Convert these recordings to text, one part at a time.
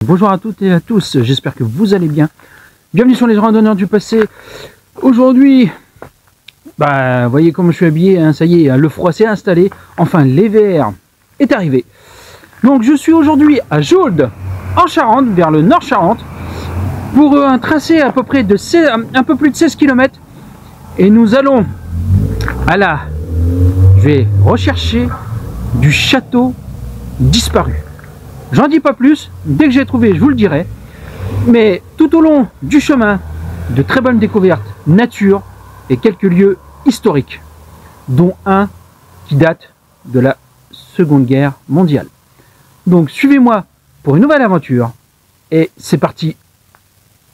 Bonjour à toutes et à tous, j'espère que vous allez bien. Bienvenue sur les randonneurs du passé. Aujourd'hui, vous voyez comment je suis habillé, hein, ça y est, le froid s'est installé. Enfin, l'hiver est arrivé. Donc je suis aujourd'hui à Jauldes, en Charente, vers le Nord Charente, pour un tracé à peu près de un peu plus de 16 km. Et nous allons je vais rechercher du château disparu. J'en dis pas plus, dès que j'ai trouvé, je vous le dirai. Mais tout au long du chemin, de très bonnes découvertes, nature et quelques lieux historiques, dont un qui date de la Seconde Guerre mondiale. Donc suivez-moi pour une nouvelle aventure et c'est parti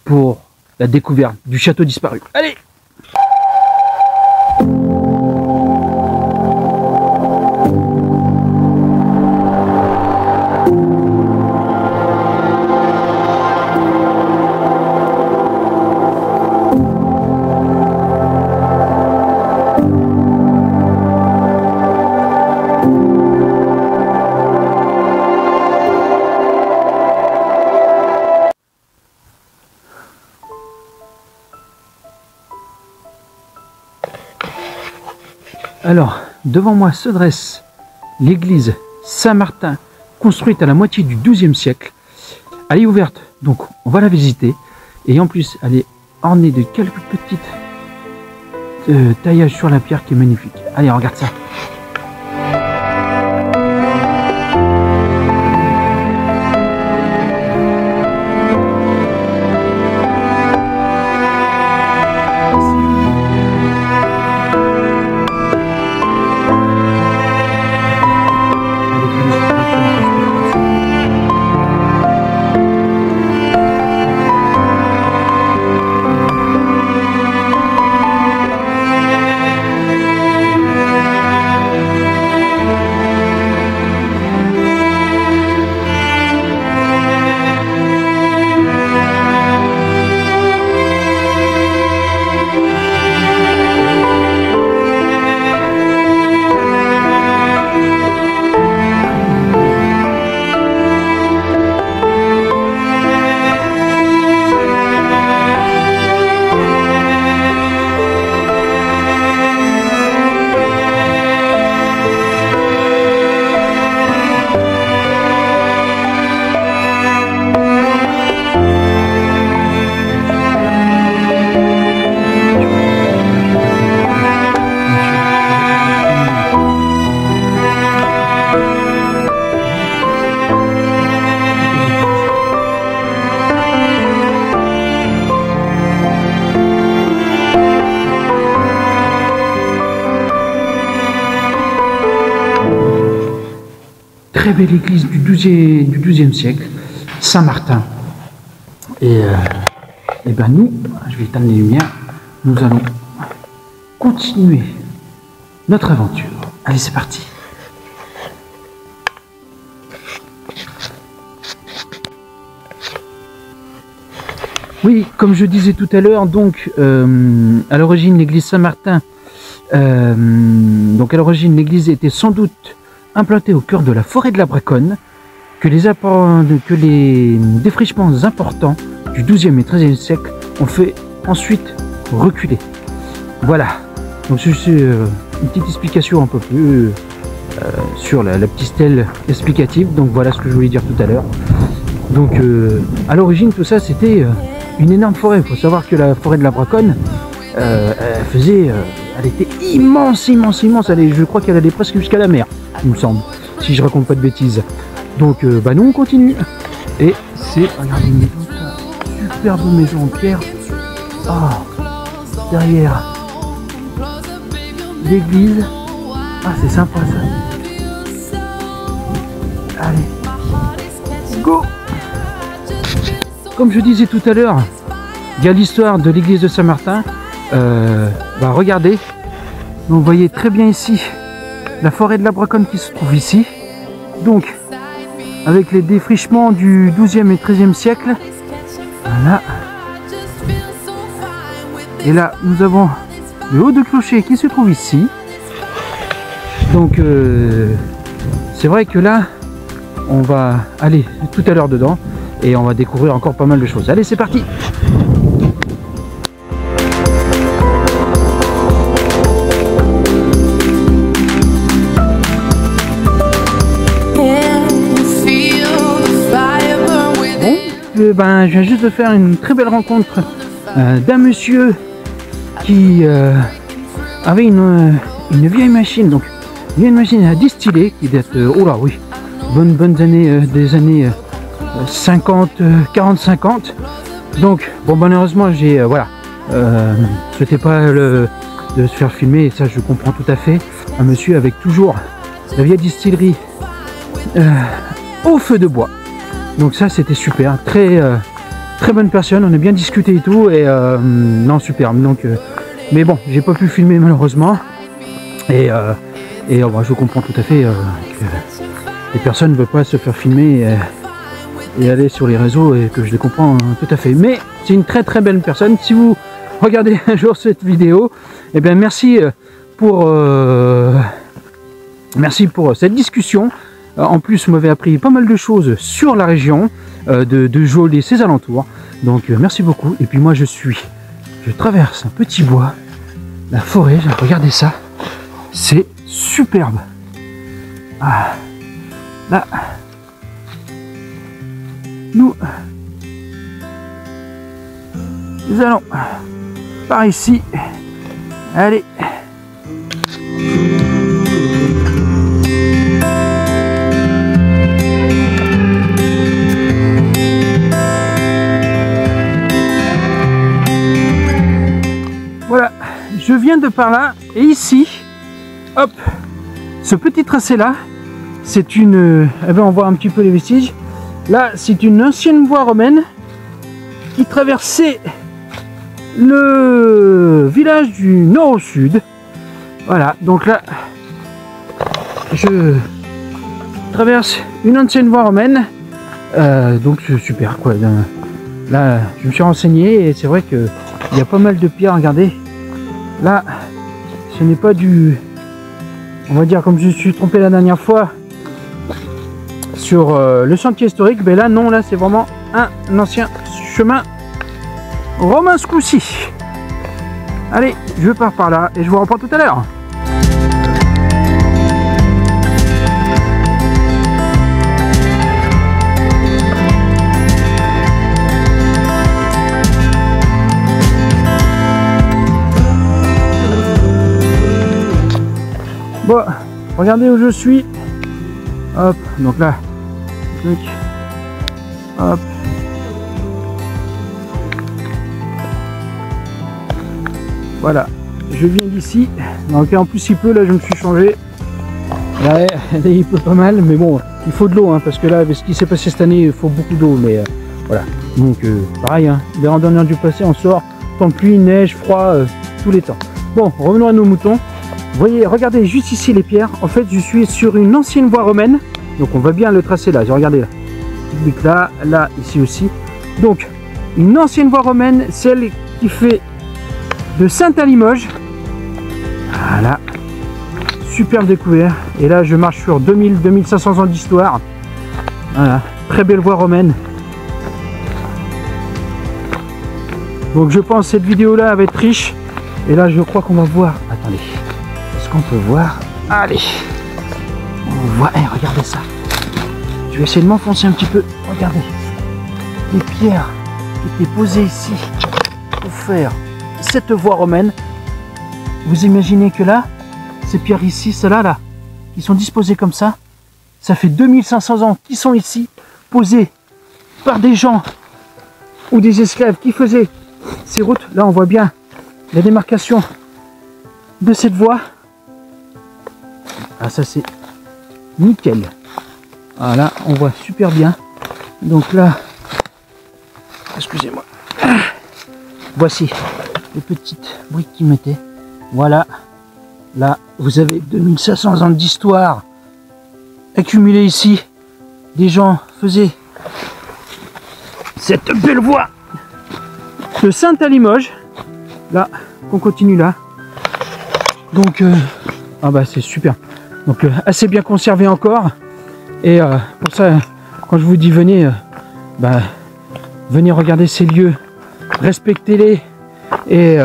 pour la découverte du château disparu. Allez! Alors, devant moi se dresse l'église Saint-Martin, construite à la moitié du XIIe siècle. Elle est ouverte, donc on va la visiter. Et en plus, elle est ornée de quelques petites taillages sur la pierre qui est magnifique. Allez, regarde ça. Très belle église du XIIe siècle, Saint-Martin. Et ben nous, je vais éteindre les lumières, nous allons continuer notre aventure. Allez, c'est parti. Oui, comme je disais tout à l'heure, donc à l'origine l'église Saint-Martin, donc à l'origine l'église était sans doute implanté au cœur de la forêt de la Braconne, que les défrichements importants du XIIe et XIIIe siècle ont fait ensuite reculer. Voilà, donc c'est une petite explication un peu plus sur la petite stèle explicative. Donc voilà ce que je voulais dire tout à l'heure. Donc à l'origine tout ça c'était une énorme forêt. Il faut savoir que la forêt de la Braconne elle était immense, je crois qu'elle allait presque jusqu'à la mer, il me semble, si je raconte pas de bêtises. Donc nous on continue. Et c'est, regardez une maison, superbe maison en pierre. Oh, derrière l'église. Ah, c'est sympa ça. Allez, go. Comme je disais tout à l'heure, il y a l'histoire de l'église de Saint-Martin. Regardez, vous voyez très bien ici la forêt de la Braconne qui se trouve ici. Donc avec les défrichements du XIIe et XIIIe siècle, voilà. Et là nous avons le haut de clocher qui se trouve ici. Donc c'est vrai que là on va aller tout à l'heure dedans. et on va découvrir encore pas mal de choses. Allez, c'est parti! Ben, je viens juste de faire une très belle rencontre d'un monsieur qui avait une vieille machine, donc une vieille machine à distiller qui date, oh là oui, bonnes années, des années 50, 40-50. Donc bon, malheureusement j'ai voilà, souhaitais pas de se faire filmer, et ça je comprends tout à fait. Un monsieur avec toujours la vieille distillerie au feu de bois. Donc ça c'était super, très bonne personne, on a bien discuté et tout, et non, superbe. Donc mais bon, j'ai pas pu filmer malheureusement, et bah, je comprends tout à fait que les personnes ne veulent pas se faire filmer et aller sur les réseaux, et que je les comprends tout à fait. Mais c'est une très belle personne. Si vous regardez un jour cette vidéo, et bien merci pour cette discussion. En plus, vous m'avez appris pas mal de choses sur la région de Geôle et ses alentours. Donc merci beaucoup. Et puis moi je traverse un petit bois, la forêt, regardez ça, c'est superbe. Ah, là, nous allons par ici. Allez. Voilà, je viens de par là, et ici, hop, ce petit tracé là, c'est une, eh bien, on voit un petit peu les vestiges. Là, c'est une ancienne voie romaine qui traversait le village du nord au sud. Voilà, donc là, je traverse une ancienne voie romaine, donc c'est super quoi. Là, je me suis renseigné, et c'est vrai que il y a pas mal de pierres, regardez. Là, ce n'est pas du... On va dire, comme je me suis trompé la dernière fois sur le sentier historique, mais là, non, là, c'est vraiment un ancien chemin romain ce coup-ci. Allez, je pars par là, et je vous reprends tout à l'heure. Bon, regardez où je suis. Hop, donc là, clic, hop. Voilà, je viens d'ici. Donc en plus il pleut, là je me suis changé. Là, il pleut pas mal, mais bon, il faut de l'eau, hein, parce que là, avec ce qui s'est passé cette année, il faut beaucoup d'eau, mais voilà. Donc pareil, hein, les randonneurs du passé, on sort, temps de pluie, neige, froid, tous les temps. Bon, revenons à nos moutons. Vous voyez, regardez juste ici les pierres. En fait, je suis sur une ancienne voie romaine. Donc, on voit bien le tracé là. Regardez là. Là, ici aussi. Donc, une ancienne voie romaine, celle qui fait de Sainte à Limoges. Voilà. Superbe découvert. Et là, je marche sur 2000-2500 ans d'histoire. Voilà. Très belle voie romaine. Donc, je pense que cette vidéo-là va être riche. Et là, je crois qu'on va voir. Attendez. Qu'on peut voir, allez, on voit, hey, regardez ça, je vais essayer de m'enfoncer un petit peu, regardez, les pierres qui étaient posées ici pour faire cette voie romaine. Vous imaginez que là, ces pierres ici, celles-là, là, qui sont disposées comme ça fait 2500 ans qu'ils sont ici, posées par des gens ou des esclaves qui faisaient ces routes. Là, on voit bien la démarcation de cette voie. Ah, ça c'est nickel. Voilà, on voit super bien. Donc là, excusez-moi, voici les petites briques qu'ils mettaient. Voilà, là vous avez 2500 ans d'histoire accumulée ici. Des gens faisaient cette belle voie de Sainte à Limoges. Là, on continue là. Donc, ah bah c'est super. Donc assez bien conservé encore. Et pour ça, quand je vous dis venez, bah venez regarder ces lieux, respectez-les. Et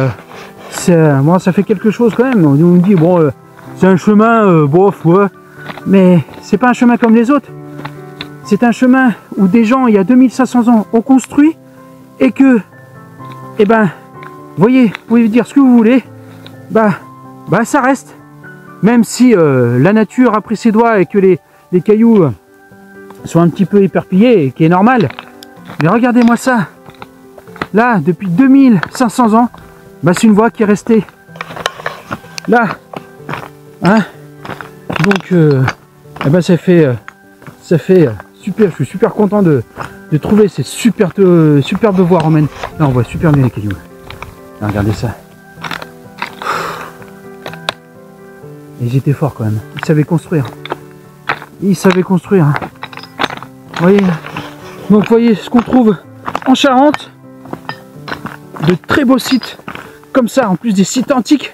moi, ça fait quelque chose quand même. On nous dit, bon, c'est un chemin, bof, ouais. Mais c'est pas un chemin comme les autres. C'est un chemin où des gens, il y a 2500 ans, ont construit. Et que, eh ben, voyez, vous pouvez dire ce que vous voulez. Bah ça reste. Même si la nature a pris ses doigts et que les cailloux sont un petit peu éparpillés, qui est normal. Mais regardez-moi ça. Là, depuis 2500 ans, bah, c'est une voie qui est restée là. Hein? Donc, eh ben, ça fait super. Je suis super content de trouver ces superbes voies romaines. Là, on voit super bien les cailloux. Là, regardez ça. Ils étaient forts quand même. Ils savaient construire. Ils savaient construire. Hein. Vous voyez? Donc, vous voyez ce qu'on trouve en Charente. De très beaux sites comme ça, en plus des sites antiques.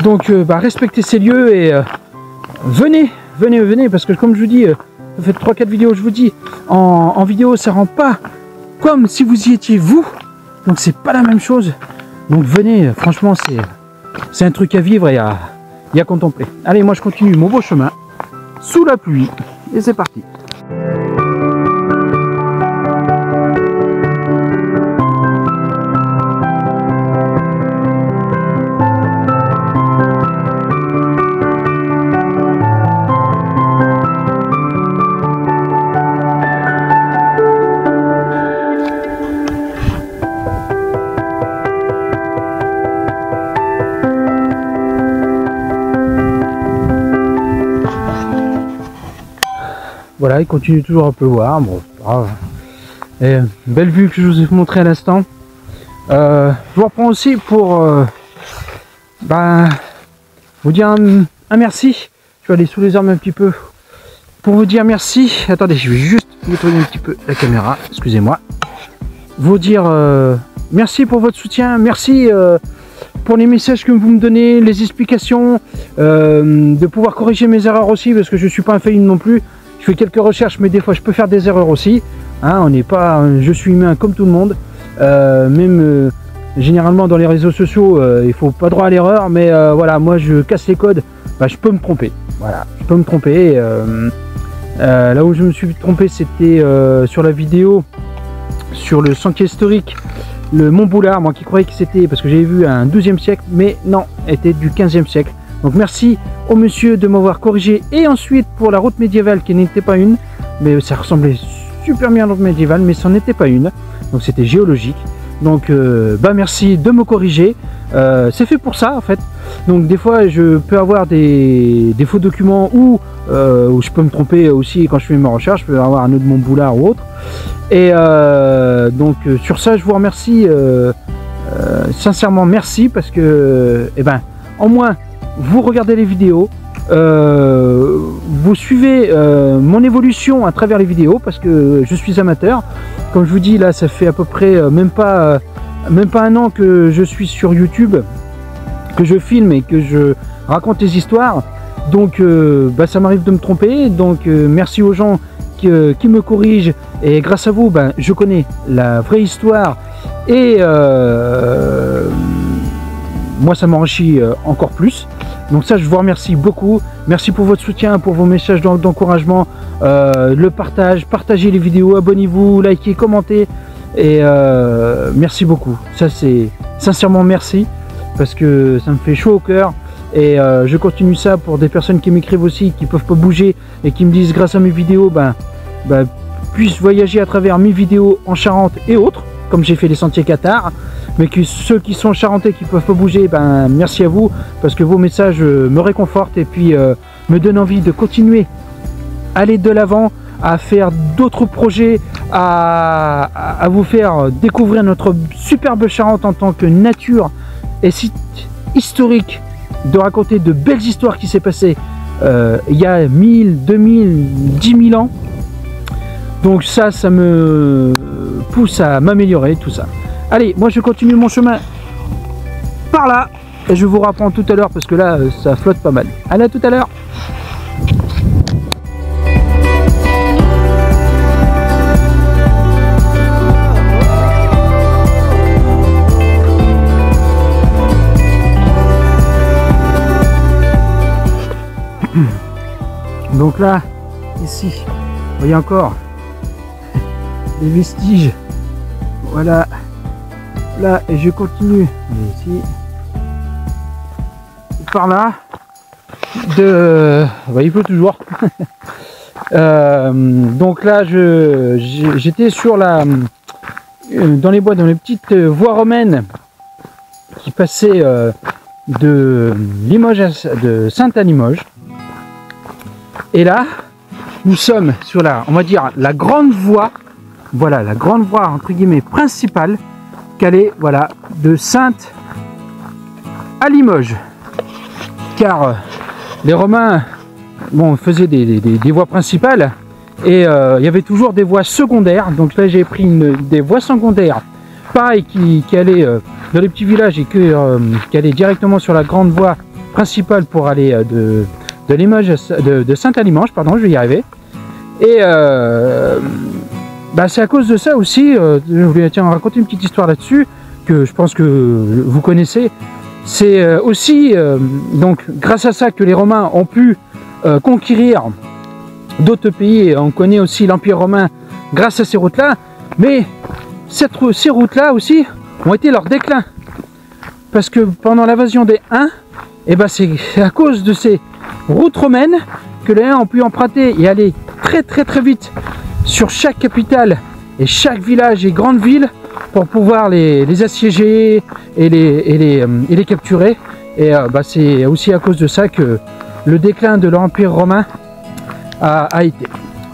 Donc, respectez ces lieux et venez, parce que comme je vous dis, vous faites 3-4 vidéos, je vous dis, en vidéo, ça rend pas comme si vous y étiez vous. Donc, c'est pas la même chose. Donc, venez, franchement, c'est un truc à vivre et à contempler. Allez, moi, je continue mon beau chemin sous la pluie et c'est parti. Voilà, il continue toujours à pleuvoir, bon, c'est pas grave. Et belle vue que je vous ai montré à l'instant. Je vous reprends aussi pour vous dire un merci. Je vais aller sous les arbres un petit peu pour vous dire merci. Attendez, je vais juste nettoyer un petit peu la caméra, excusez-moi. Vous dire merci pour votre soutien, merci pour les messages que vous me donnez, les explications, de pouvoir corriger mes erreurs aussi, parce que je ne suis pas infaillible non plus. Je fais quelques recherches, mais des fois je peux faire des erreurs aussi. Hein, on n'est pas, je suis humain comme tout le monde. Généralement dans les réseaux sociaux, il faut pas droit à l'erreur, mais voilà, moi je casse les codes. Je peux me tromper. Voilà, je peux me tromper. Là où je me suis trompé, c'était sur la vidéo sur le sentier historique, le Mont Boulard. Moi qui croyais que c'était parce que j'avais vu un 12e siècle, mais non, était du 15e siècle. Donc merci au monsieur de m'avoir corrigé. Et ensuite pour la route médiévale qui n'était pas une, mais ça ressemblait super bien à la route médiévale, mais ça n'était pas une. Donc c'était géologique. Donc merci de me corriger. C'est fait pour ça en fait. Donc des fois je peux avoir des faux documents ou où je peux me tromper aussi quand je fais mes recherches. Je peux avoir un autre Mont Boulard ou autre. Et donc sur ça je vous remercie sincèrement, merci, parce que en moins vous regardez les vidéos, vous suivez mon évolution à travers les vidéos, parce que je suis amateur. Comme je vous dis, là ça fait à peu près même pas un an que je suis sur YouTube, que je filme et que je raconte des histoires. Donc ça m'arrive de me tromper, donc merci aux gens qui me corrigent, et grâce à vous je connais la vraie histoire, et moi ça m'enrichit encore plus. Donc ça je vous remercie beaucoup, merci pour votre soutien, pour vos messages d'encouragement, le partage, partagez les vidéos, abonnez-vous, likez, commentez, et merci beaucoup. Ça c'est sincèrement merci, parce que ça me fait chaud au cœur. Et je continue ça pour des personnes qui m'écrivent aussi, qui peuvent pas bouger et qui me disent grâce à mes vidéos puissent voyager à travers mes vidéos en Charente et autres, comme j'ai fait les sentiers Qatar. Mais que ceux qui sont charentais, qui peuvent pas bouger, merci à vous, parce que vos messages me réconfortent et puis me donnent envie de continuer à aller de l'avant, à faire d'autres projets, à vous faire découvrir notre superbe Charente en tant que nature et site historique, de raconter de belles histoires qui s'est passées il y a 1000, 2000, 10 000 ans. Donc ça me pousse à m'améliorer, tout ça. Allez, moi je continue mon chemin par là, et je vous reprends tout à l'heure, parce que là ça flotte pas mal. Allez, à tout à l'heure. Donc là, ici, vous voyez encore les vestiges. Voilà. Là, et je continue ici, par là, il pleut toujours. Donc là, j'étais sur dans les bois, dans les petites voies romaines qui passaient de Limoges, de Sainte à Limoges. Et là, nous sommes sur on va dire, la grande voie, voilà, la grande voie entre guillemets principale, qu'elle est, voilà, de Sainte à Limoges. Car les Romains, bon, faisaient des voies principales et il y avait toujours des voies secondaires. Donc là, j'ai pris des voies secondaires, pareil, qui allaient dans les petits villages et qui allaient directement sur la grande voie principale pour aller de Limoges, de Sainte à Limoges, pardon, je vais y arriver. Et c'est à cause de ça aussi, je voulais raconter une petite histoire là-dessus, que je pense que vous connaissez. C'est aussi donc grâce à ça que les Romains ont pu conquérir d'autres pays, et on connaît aussi l'Empire romain grâce à ces routes-là, mais ces routes-là aussi ont été leur déclin. Parce que pendant l'invasion des Huns, c'est à cause de ces routes romaines que les Huns ont pu emprunter et aller très vite sur chaque capitale et chaque village et grande ville pour pouvoir les assiéger et les capturer. Et c'est aussi à cause de ça que le déclin de l'Empire romain a été.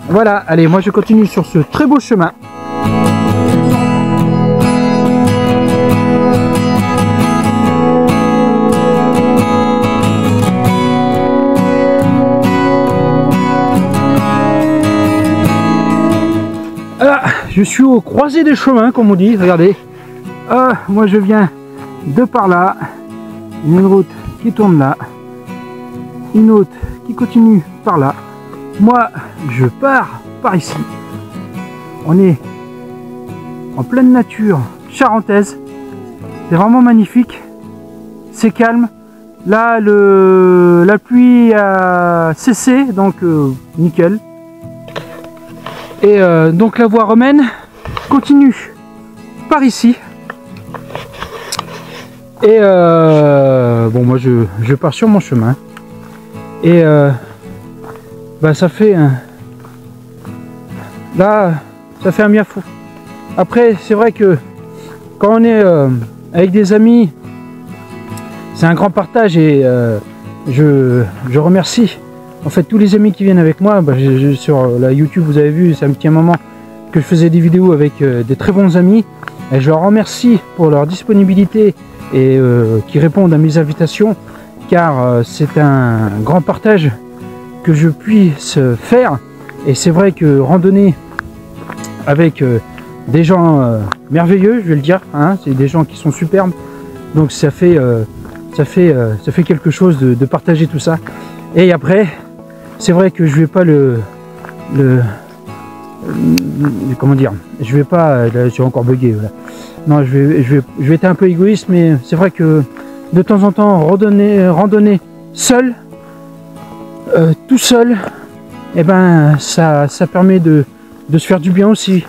Voilà, allez, moi je continue sur ce très beau chemin. Je suis au croisé des chemins, comme on dit, regardez. Moi je viens de par là, une route qui tourne là, une autre qui continue par là. Moi je pars par ici. On est en pleine nature charentaise, c'est vraiment magnifique, c'est calme. Là la pluie a cessé, donc nickel. Et donc la voie romaine continue par ici. Et bon, moi je pars sur mon chemin. Et ça fait là, ça fait un bien fou. Après, c'est vrai que quand on est avec des amis, c'est un grand partage et je remercie. En fait, tous les amis qui viennent avec moi, sur la YouTube, vous avez vu, c'est un petit moment que je faisais des vidéos avec des très bons amis. Et je leur remercie pour leur disponibilité et qui répondent à mes invitations, car c'est un grand partage que je puisse faire. Et c'est vrai que randonner avec des gens merveilleux, je vais le dire, hein, c'est des gens qui sont superbes. Donc ça fait quelque chose de partager tout ça. Et après, c'est vrai que je vais pas comment dire, je vais pas, là j'ai encore bugué, voilà. Non, je vais être un peu égoïste, mais c'est vrai que de temps en temps randonner seul, tout seul, ça permet de se faire du bien aussi,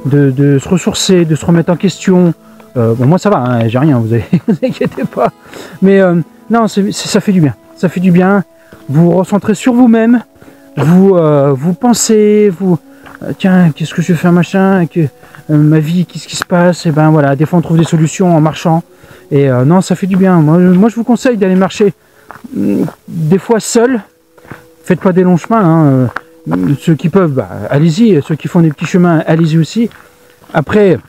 de se ressourcer, de se remettre en question. Bon, moi ça va, hein, j'ai rien, vous inquiétez pas, mais non, ça fait du bien, ça fait du bien. Vous recentrez sur vous-même, vous pensez, tiens, qu'est-ce que je vais faire, machin, ma vie, qu'est-ce qui se passe, et voilà, des fois on trouve des solutions en marchant, et non, ça fait du bien. Moi je vous conseille d'aller marcher des fois seul, faites pas des longs chemins, hein, ceux qui peuvent, allez-y, ceux qui font des petits chemins, allez-y aussi. Après,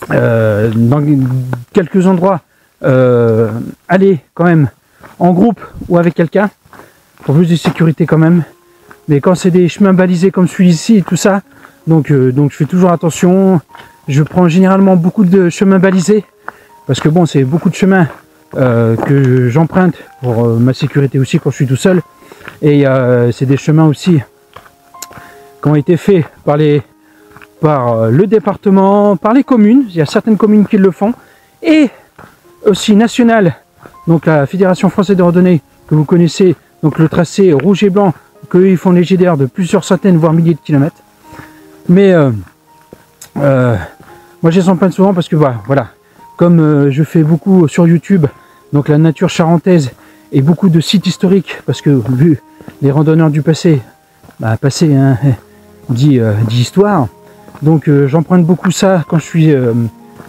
dans quelques endroits, allez quand même en groupe ou avec quelqu'un, pour plus de sécurité quand même. Mais quand c'est des chemins balisés comme celui-ci et tout ça, donc je fais toujours attention. Je prends généralement beaucoup de chemins balisés, parce que bon, c'est beaucoup de chemins que j'emprunte pour ma sécurité aussi quand je suis tout seul. Et c'est des chemins aussi qui ont été faits par le département, par les communes. Il y a certaines communes qui le font, et aussi nationales. Donc la Fédération française de randonnée que vous connaissez, donc le tracé rouge et blanc qu'ils font les GDR de plusieurs centaines voire milliers de kilomètres. Mais moi je les emprunte souvent parce que voilà, comme je fais beaucoup sur YouTube, donc la nature charentaise et beaucoup de sites historiques, parce que vu les randonneurs du passé, passé hein, dit histoire, donc j'emprunte beaucoup ça quand je suis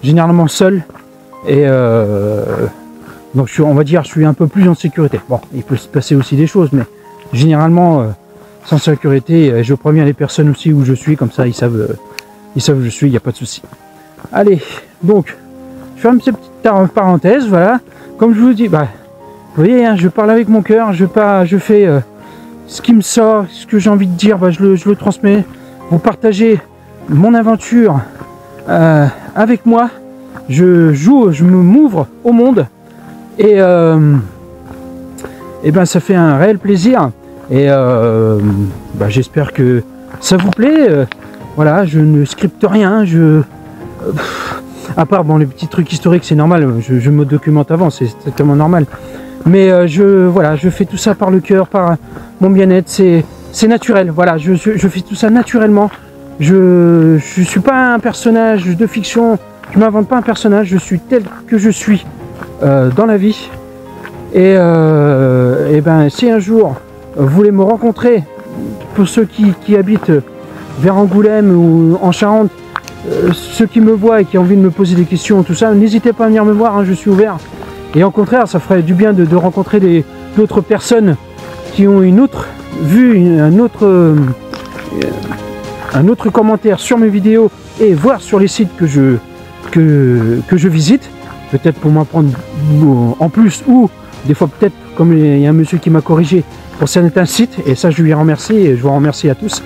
généralement seul, et donc on va dire je suis un peu plus en sécurité. Bon, il peut se passer aussi des choses, mais généralement sans sécurité, je préviens les personnes aussi où je suis, comme ça ils savent où je suis, il n'y a pas de souci. Allez, donc je ferme cette petite parenthèse, voilà. Comme je vous dis, vous voyez, hein, je parle avec mon cœur, je fais ce qui me sort, ce que j'ai envie de dire, je le transmets. Vous partagez mon aventure avec moi, je m'ouvre au monde, et ben ça fait un réel plaisir, et j'espère que ça vous plaît. Voilà, je ne scripte rien, à part les petits trucs historiques, c'est normal, je me documente avant, c'est tellement normal. Mais voilà, je fais tout ça par le cœur, par mon bien-être, c'est naturel. Voilà, je fais tout ça naturellement. Je suis pas un personnage de fiction, je m'invente pas un personnage, je suis tel que je suis dans la vie. Et ben si un jour vous voulez me rencontrer, pour ceux qui habitent vers Angoulême ou en Charente, ceux qui me voient et qui ont envie de me poser des questions, tout ça, n'hésitez pas à venir me voir, hein, je suis ouvert. Et au contraire, ça ferait du bien de rencontrer d'autres personnes qui ont une autre vue, un autre commentaire sur mes vidéos, et voir sur les sites que je visite, peut-être pour m'apprendre en plus, ou des fois peut-être, comme il y a un monsieur qui m'a corrigé pour certains sites, et ça je lui remercie, et je vous remercie à tous.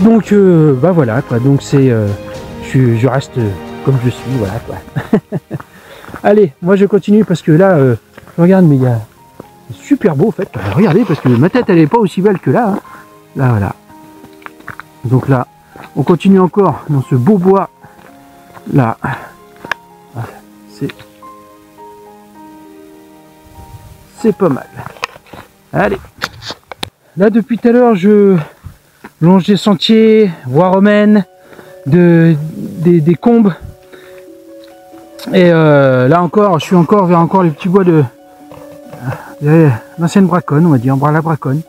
Donc voilà quoi, donc c'est je reste comme je suis, voilà quoi. Allez, moi je continue parce que là je regarde, mais c'est super beau en fait. Regardez, parce que ma tête elle est pas aussi belle que là, hein. Là voilà. Donc là on continue encore dans ce beau bois là. C'est pas mal. Allez, là depuis tout à l'heure je longe des sentiers, voies romaines, des combes, et là encore je suis encore vers les petits bois de l'ancienne Braconne, on va dire, la Braconne,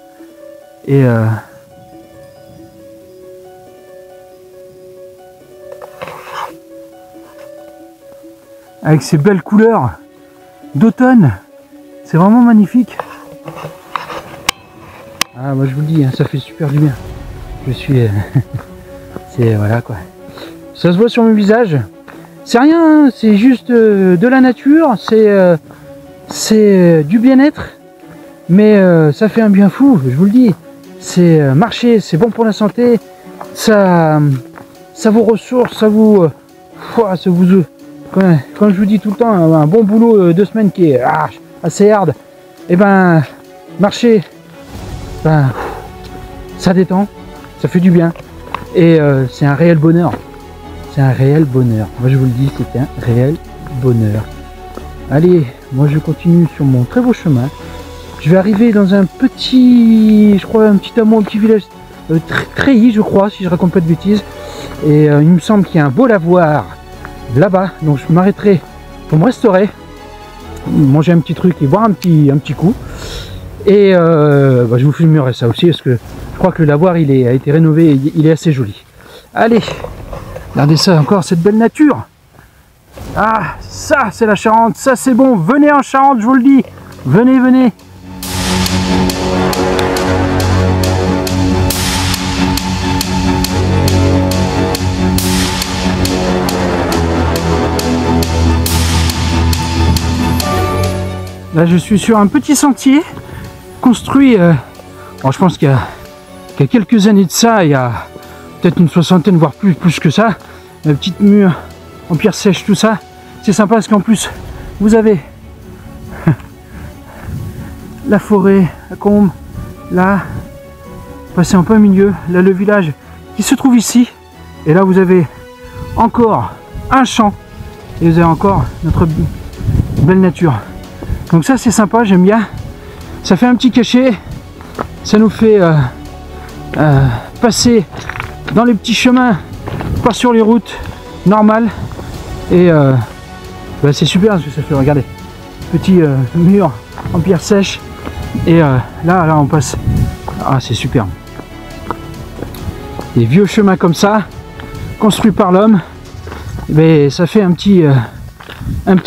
et avec ces belles couleurs d'automne, c'est vraiment magnifique. Ah, moi je vous le dis, hein, ça fait super du bien. Je suis c'est voilà quoi, ça se voit sur mon visage, c'est rien, hein, c'est juste de la nature, c'est du bien-être, mais ça fait un bien fou, je vous le dis. C'est marcher, c'est bon pour la santé, ça vous ressource, ça vous quand je vous dis tout le temps un bon boulot 2 semaines qui est assez hard, et ben marcher, ça détend, ça fait du bien, et c'est un réel bonheur. C'est un réel bonheur. Moi je vous le dis, c'est un réel bonheur. Allez, moi je continue sur mon très beau chemin. Je vais arriver dans un petit, je crois un petit hameau, un petit village Treillis, je crois, si je raconte pas de bêtises. Et il me semble qu'il y a un beau lavoir là-bas, donc je m'arrêterai pour me restaurer, manger un petit truc et boire un petit coup. Et je vous filmerai ça aussi, parce que je crois que le lavoir a été rénové, il est assez joli. Allez, regardez ça encore, cette belle nature. Ah, ça c'est la Charente, ça c'est bon, venez en Charente, je vous le dis, venez, venez. Là je suis sur un petit sentier construit, je pense qu'il y a quelques années de ça, il y a peut-être une soixantaine voire plus que ça, la petite mur en pierre sèche, tout ça, c'est sympa parce qu'en plus vous avez la forêt, la combe, là, passer en plein milieu, là le village qui se trouve ici, et là vous avez encore un champ, et vous avez encore notre belle nature. Donc ça c'est sympa, j'aime bien, ça fait un petit cachet, ça nous fait passer dans les petits chemins, pas sur les routes normales. Et bah, c'est super ce que ça fait, regardez. Petit mur en pierre sèche. Et là on passe. Ah, c'est super. Des vieux chemins comme ça, construits par l'homme, mais ça fait un petit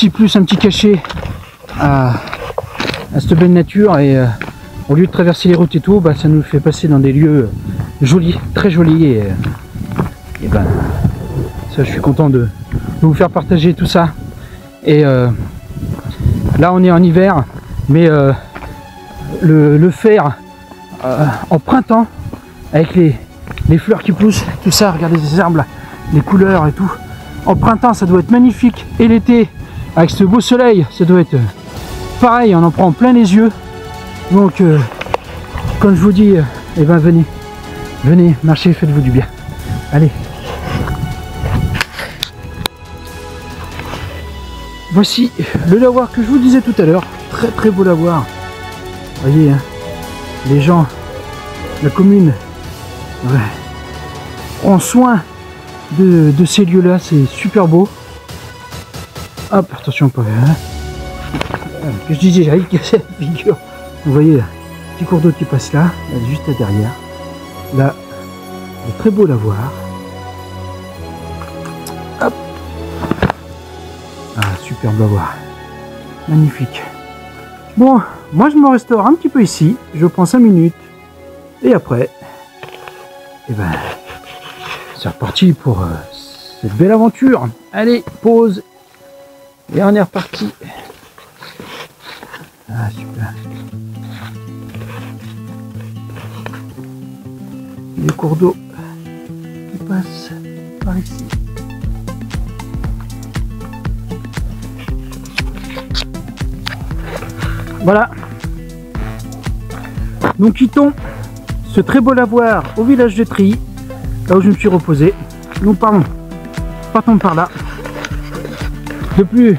plus, un petit cachet à cette belle nature. Et au lieu de traverser les routes et tout, bah, ça nous fait passer dans des lieux jolis, très jolis. Et ben, ça, je suis content de vous faire partager tout ça. Et là, on est en hiver, mais le faire en printemps, avec les fleurs qui poussent, tout ça, regardez ces arbres là, les couleurs et tout. En printemps, ça doit être magnifique. Et l'été, avec ce beau soleil, ça doit être pareil, on en prend plein les yeux. Donc, comme je vous dis, eh ben venez marcher, faites-vous du bien. Allez. Voici le lavoir que je vous disais tout à l'heure. Très très beau lavoir. Vous voyez, hein, les gens, la commune, ouais, prend soin de ces lieux-là. C'est super beau. Hop, attention, pas hein. Que je disais, j'arrive à casser la figure. Vous voyez, là, petit cours d'eau qui passe là, juste là derrière. Là, un très beau lavoir. Hop. Ah, superbe lavoir. Magnifique. Bon, moi je me restaure un petit peu ici. Je prends 5 minutes. Et après, et ben, c'est reparti pour cette belle aventure. Allez, pause. Et on est reparti. Ah, super. Les cours d'eau qui passent par ici. Voilà. Nous quittons ce très beau lavoir au village de Trilly, là où je me suis reposé. Nous partons par là. De plus,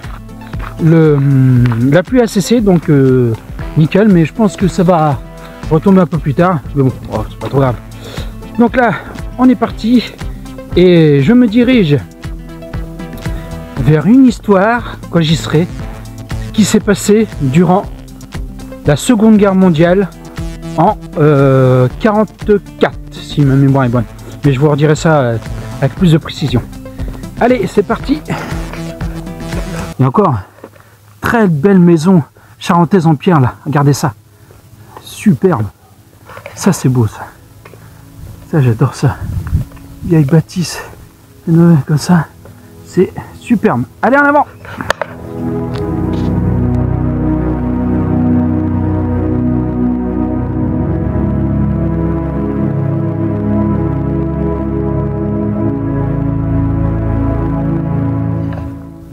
la pluie a cessé, donc nickel, mais je pense que ça va retomber un peu plus tard. Mais bon, oh, c'est pas trop grave. Donc là, on est parti et je me dirige vers une histoire, quand j'y serai, qui s'est passé durant la Seconde Guerre mondiale en 44, si ma mémoire est bonne. Mais je vous redirai ça avec plus de précision. Allez, c'est parti. Et encore, très belle maison charentaise en pierre là. Regardez ça. Superbe. Ça, c'est beau ça. Ça, j'adore ça. Vieille bâtisse comme ça. C'est superbe. Allez, en avant.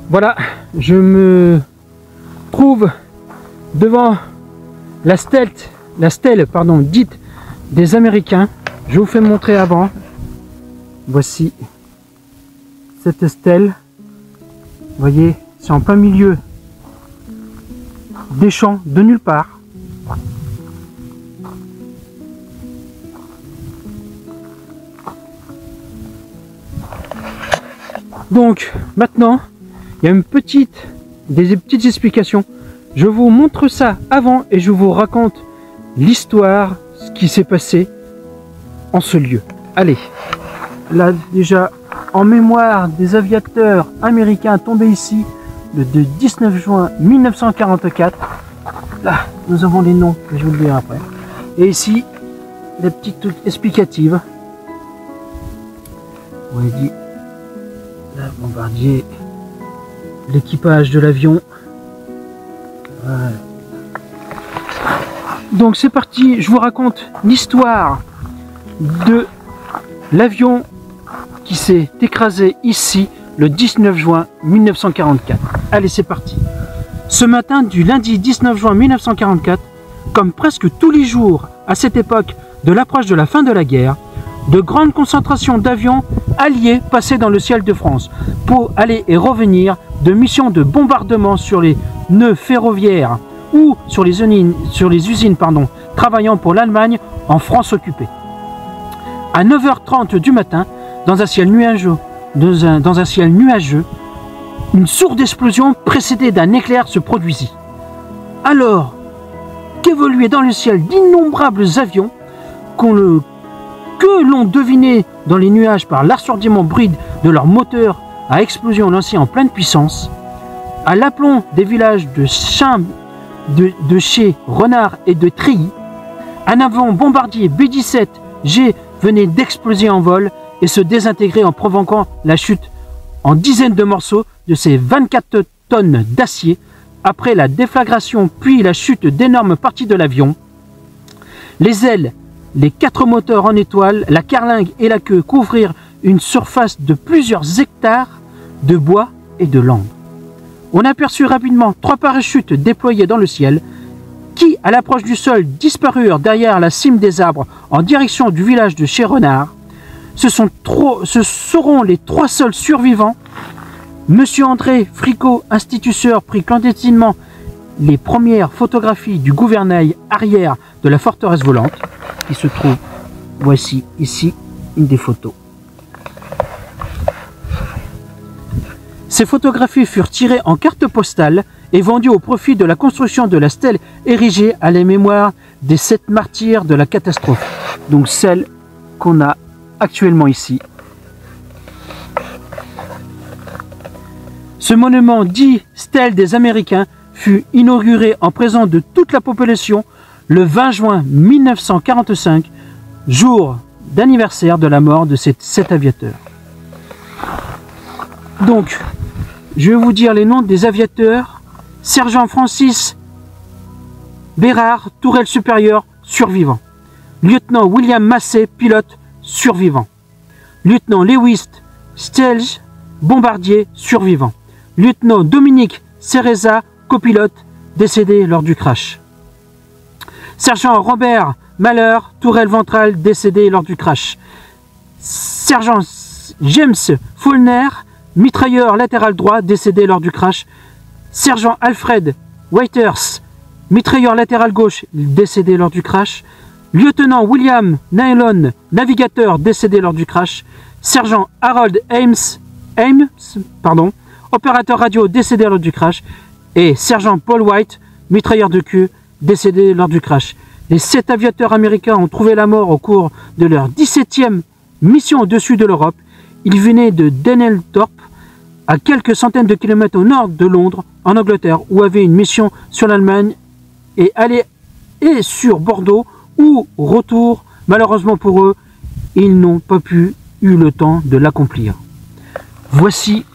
Voilà, je me trouve devant la stèle dite des Américains. Je vous fais montrer avant. Voici cette stèle. Vous voyez, c'est en plein milieu des champs de nulle part. Donc maintenant, il y a des petites explications. Je vous montre ça avant et je vous raconte l'histoire, ce qui s'est passé en ce lieu. Allez, là déjà en mémoire des aviateurs américains tombés ici le 19 juin 1944. Là, nous avons les noms, je vais vous le dire après. Et ici, les petites trucs explicatives. On a dit, là, bombardier, l'équipage de l'avion. Voilà. Donc c'est parti, je vous raconte l'histoire de l'avion qui s'est écrasé ici le 19 juin 1944. Allez, c'est parti. Ce matin du lundi 19 juin 1944, comme presque tous les jours à cette époque de l'approche de la fin de la guerre, de grandes concentrations d'avions alliés passaient dans le ciel de France pour aller et revenir de missions de bombardement sur les nœuds ferroviaires ou sur les usines travaillant pour l'Allemagne en France occupée. À 9h30 du matin, dans un ciel nuageux, une sourde explosion précédée d'un éclair se produisit. Alors qu'évoluaient dans le ciel d'innombrables avions que l'on devinait dans les nuages par l'assourdiment bruit de leurs moteurs à explosion lancés en pleine puissance, à l'aplomb des villages de Chez, Renard et de Trilly, un avion bombardier B-17G venait d'exploser en vol et se désintégrer en provoquant la chute en dizaines de morceaux de ses 24 tonnes d'acier. Après la déflagration puis la chute d'énormes parties de l'avion, les ailes, les 4 moteurs en étoile, la carlingue et la queue couvrirent une surface de plusieurs hectares de bois et de landes. On aperçut rapidement 3 parachutes déployés dans le ciel qui, à l'approche du sol, disparurent derrière la cime des arbres en direction du village de Chez Renard. Ce seront les 3 seuls survivants. Monsieur André Fricot, instituteur, prit clandestinement les premières photographies du gouvernail arrière de la forteresse volante qui se trouve, voici ici une des photos. Ces photographies furent tirées en carte postale et vendues au profit de la construction de la stèle érigée à la mémoire des 7 martyrs de la catastrophe, donc celle qu'on a actuellement ici. Ce monument dit stèle des Américains fut inauguré en présence de toute la population le 20 juin 1945, jour d'anniversaire de la mort de ces 7 aviateurs. Donc, je vais vous dire les noms des aviateurs. Sergent Francis Bérard, tourelle supérieure, survivant. Lieutenant William Massey, pilote, survivant. Lieutenant Lewis Stelge, bombardier, survivant. Lieutenant Dominique Cereza, copilote, décédé lors du crash. Sergent Robert Malheur, tourelle ventrale, décédé lors du crash. Sergent James Follner, mitrailleur latéral droit, décédé lors du crash. Sergent Alfred Waiters, mitrailleur latéral gauche, décédé lors du crash. Lieutenant William Nylon, navigateur, décédé lors du crash. Sergent Harold Ames, opérateur radio, décédé lors du crash. Et Sergent Paul White, mitrailleur de queue, décédé lors du crash. Les 7 aviateurs américains ont trouvé la mort au cours de leur 17e mission au-dessus de l'Europe. Ils venaient de Denelthorpe, à quelques centaines de kilomètres au nord de Londres, en Angleterre, où avait une mission sur l'Allemagne, et sur Bordeaux, où, retour, malheureusement pour eux, ils n'ont pas eu le temps de l'accomplir. Voici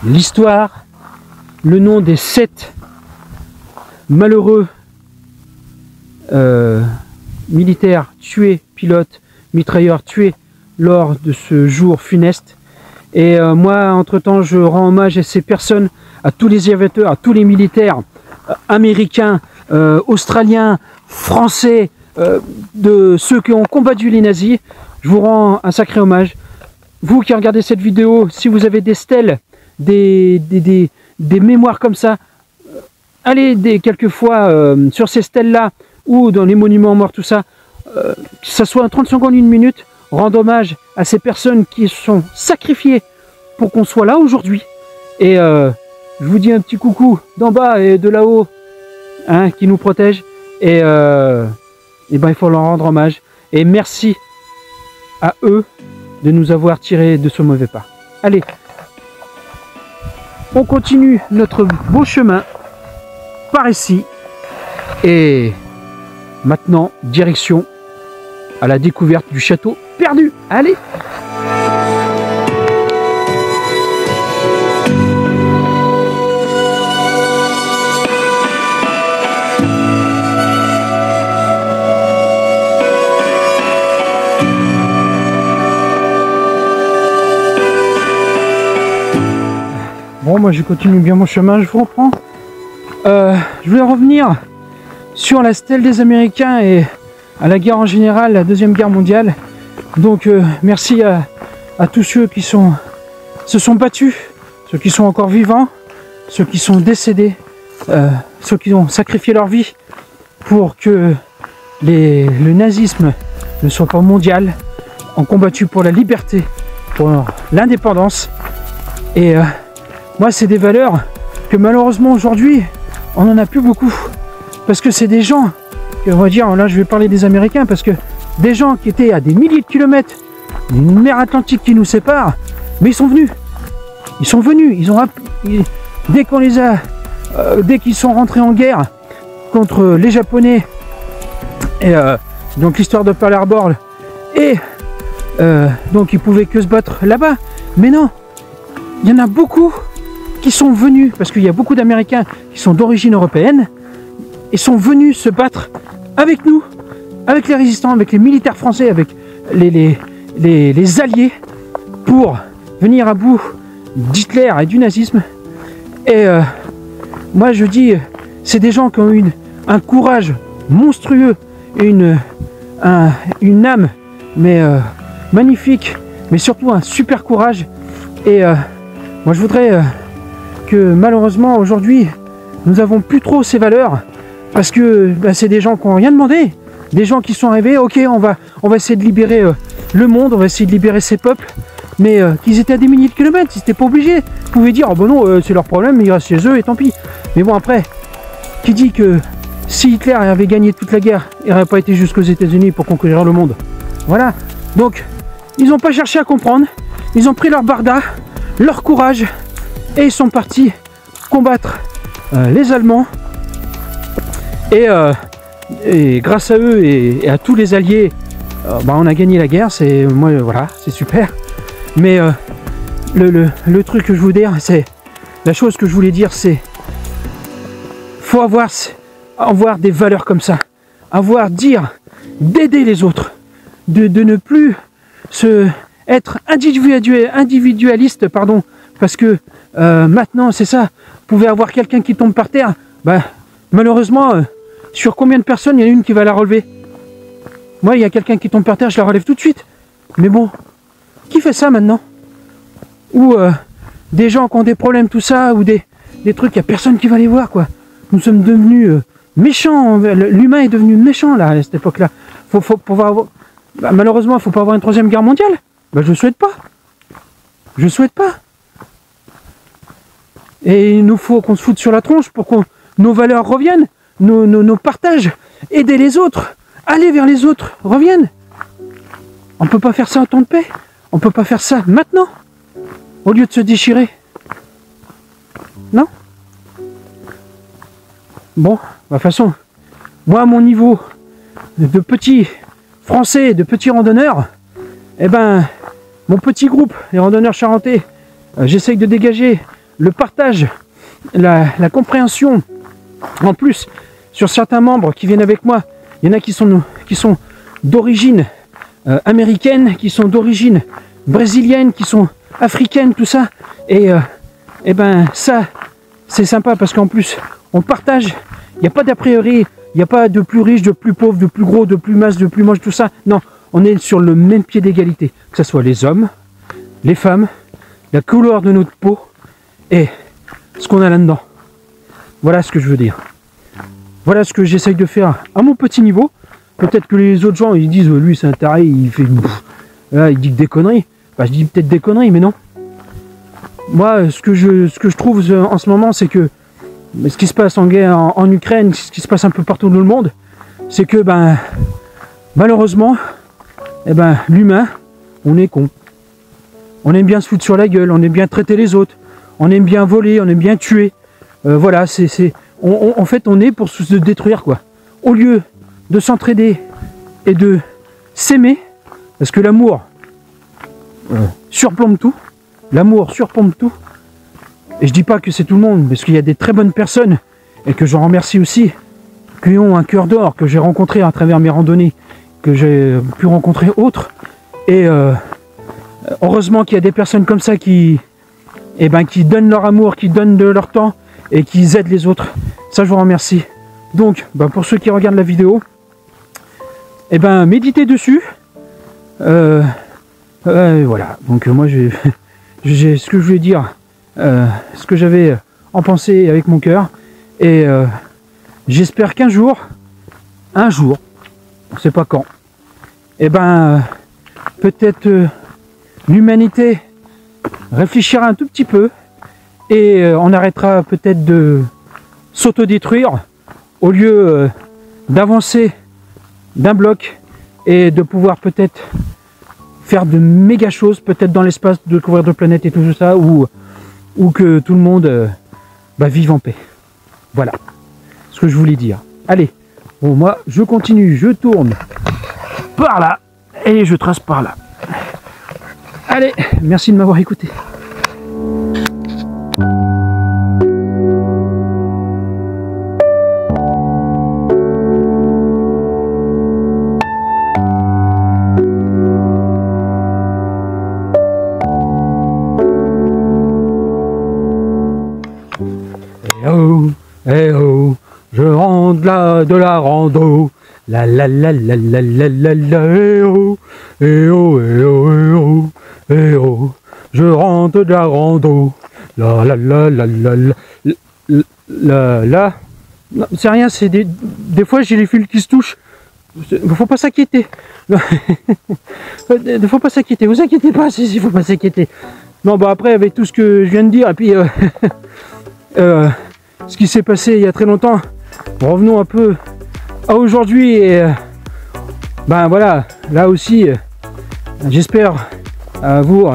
l'histoire, le nom des 7 malheureux militaires tués, pilotes, mitrailleurs tués lors de ce jour funeste. Et moi, entre-temps, je rends hommage à ces personnes, à tous les aviateurs, à tous les militaires américains, australiens, français, de ceux qui ont combattu les nazis. Je vous rends un sacré hommage. Vous qui regardez cette vidéo, si vous avez des stèles, des mémoires comme ça, allez quelquefois sur ces stèles-là, ou dans les monuments morts, tout ça, que ça soit en 30 secondes, 1 minute, rendre hommage à ces personnes qui sont sacrifiées pour qu'on soit là aujourd'hui. Et je vous dis un petit coucou d'en bas et de là-haut, hein, qui nous protège. Et ben, il faut leur rendre hommage. Et merci à eux de nous avoir tirés de ce mauvais pas. Allez, on continue notre beau chemin par ici. Et maintenant, direction à la découverte du château perdu. Allez! Bon, moi je continue bien mon chemin, je vous reprends. Je voulais revenir sur la stèle des Américains et à la guerre en général, la Deuxième Guerre mondiale. Donc merci à tous ceux qui se sont battus, ceux qui sont encore vivants, ceux qui sont décédés ceux qui ont sacrifié leur vie pour que le nazisme ne soit pas mondial, ont combattu pour la liberté, pour l'indépendance. Et moi, c'est des valeurs que malheureusement aujourd'hui, on n'en a plus beaucoup. Parce que c'est des gens, on va dire, là je vais parler des Américains, parce que des gens qui étaient à des milliers de kilomètres d'une mer Atlantique qui nous sépare, mais ils sont venus. Ils sont venus, dès qu'on les a, dès qu'ils sont rentrés en guerre contre les Japonais, et donc l'histoire de Pearl Harbor, et donc ils pouvaient que se battre là-bas. Mais non, il y en a beaucoup qui sont venus, parce qu'il y a beaucoup d'Américains qui sont d'origine européenne, et sont venus se battre avec nous, avec les résistants, avec les militaires français, avec les alliés, pour venir à bout d'Hitler et du nazisme. Et moi je dis, c'est des gens qui ont eu un courage monstrueux, une âme mais magnifique, mais surtout un super courage. Et moi je voudrais que malheureusement aujourd'hui nous n'avons plus trop ces valeurs, parce que c'est des gens qui n'ont rien demandé, des gens qui sont arrivés, ok, on va essayer de libérer le monde, on va essayer de libérer ces peuples, mais qu'ils étaient à des milliers de kilomètres, ils n'étaient pas obligés. Ils pouvaient dire, oh ben non, c'est leur problème, ils restent chez eux et tant pis. Mais bon, après, qui dit que si Hitler avait gagné toute la guerre, il n'aurait pas été jusqu'aux États-Unis pour conquérir le monde? Voilà. Donc, ils n'ont pas cherché à comprendre, ils ont pris leur barda, leur courage, et ils sont partis combattre les Allemands. Et grâce à eux et à tous les alliés, on a gagné la guerre. C'est moi, voilà, c'est super. Mais le truc que je voulais dire, c'est la chose que je voulais dire, c'est faut avoir des valeurs comme ça, d'aider les autres, de ne plus être individualiste, pardon, parce que maintenant c'est ça. Vous pouvez avoir quelqu'un qui tombe par terre, malheureusement, sur combien de personnes il y en a une qui va la relever? Moi, il y a quelqu'un qui tombe par terre, je la relève tout de suite. Mais bon, qui fait ça maintenant? Ou des gens qui ont des problèmes, tout ça, ou des trucs, il n'y a personne qui va les voir, quoi. Nous sommes devenus méchants, l'humain est devenu méchant, là, à cette époque-là. Malheureusement, il ne faut pas avoir une troisième guerre mondiale. Je ne souhaite pas. Je ne souhaite pas. Et il nous faut qu'on se foute sur la tronche pour que nos valeurs reviennent, nos partages, aider les autres, aller vers les autres, reviennent. On ne peut pas faire ça en temps de paix. On ne peut pas faire ça maintenant, au lieu de se déchirer. Non? Bon, de toute façon, moi à mon niveau de petit français, de petit randonneur, mon petit groupe, les randonneurs charentais, j'essaye de dégager le partage, la compréhension. En plus, sur certains membres qui viennent avec moi, il y en a qui sont d'origine américaine, qui sont d'origine brésilienne, qui sont africaines, tout ça. Et ça, c'est sympa parce qu'en plus, on partage. Il n'y a pas d'a priori, il n'y a pas de plus riche, de plus pauvre, de plus gros, de plus mince, de plus moche, tout ça. Non, on est sur le même pied d'égalité. Que ce soit les hommes, les femmes, la couleur de notre peau et ce qu'on a là-dedans. Voilà ce que je veux dire. Voilà ce que j'essaye de faire à mon petit niveau. Peut-être que les autres gens, ils disent, lui c'est un taré, il fait... il dit des conneries. Je dis peut-être des conneries, mais non. Moi, ce que je trouve en ce moment, c'est que ce qui se passe en guerre en Ukraine, ce qui se passe un peu partout dans le monde, c'est que, malheureusement, l'humain, on est con. On aime bien se foutre sur la gueule, on aime bien traiter les autres, on aime bien voler, on aime bien tuer. Voilà, en fait, on est pour se détruire, quoi. Au lieu de s'entraider et de s'aimer, parce que l'amour surplombe tout. L'amour surplombe tout. Et je dis pas que c'est tout le monde, parce qu'il y a des très bonnes personnes, et que j'en remercie aussi, qui ont un cœur d'or, que j'ai rencontré à travers mes randonnées, que j'ai pu rencontrer autres. Et heureusement qu'il y a des personnes comme ça qui donnent leur amour, qui donnent de leur temps, et qui aident les autres. Ça, je vous remercie. Donc, pour ceux qui regardent la vidéo, méditez dessus. Voilà. Donc, moi, j'ai ce que je voulais dire, ce que j'avais en pensée avec mon cœur. Et j'espère qu'un jour, on ne sait pas quand, et ben peut-être l'humanité réfléchira un tout petit peu et on arrêtera peut-être de s'autodétruire au lieu d'avancer d'un bloc et de pouvoir peut-être faire de méga choses, peut-être dans l'espace, de découvrir d'autres planètes et tout ça, ou que tout le monde vive en paix. Voilà ce que je voulais dire. Allez, bon, moi je continue, je tourne par là et je trace par là. Allez, merci de m'avoir écouté. Eh oh, je rentre là de la rando, la la la la la la la la, eh oh, eh oh, eh oh, eh oh, eh oh, je rentre de la rando, la la la la la la la, non, c'est rien, c'est des fois j'ai les fils qui se touchent, faut pas s'inquiéter, faut pas s'inquiéter, vous inquiétez pas, il faut pas s'inquiéter. Non, bah après avec tout ce que je viens de dire et puis ce qui s'est passé il y a très longtemps, revenons un peu à aujourd'hui et ben voilà, là aussi j'espère vous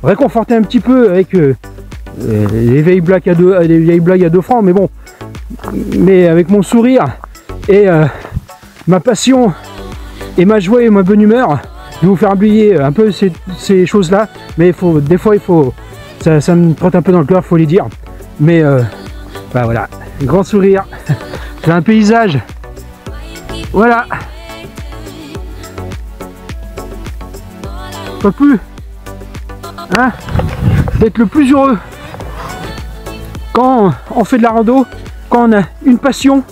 réconforter un petit peu avec les vieilles blagues à 2 francs, mais bon, mais avec mon sourire et ma passion et ma joie et ma bonne humeur, je vais vous faire oublier un peu ces choses là, mais des fois il faut, ça me trotte un peu dans le cœur, il faut les dire, mais bah voilà, grand sourire, c'est un paysage, voilà, pas plus, hein, d'être le plus heureux quand on fait de la rando, quand on a une passion,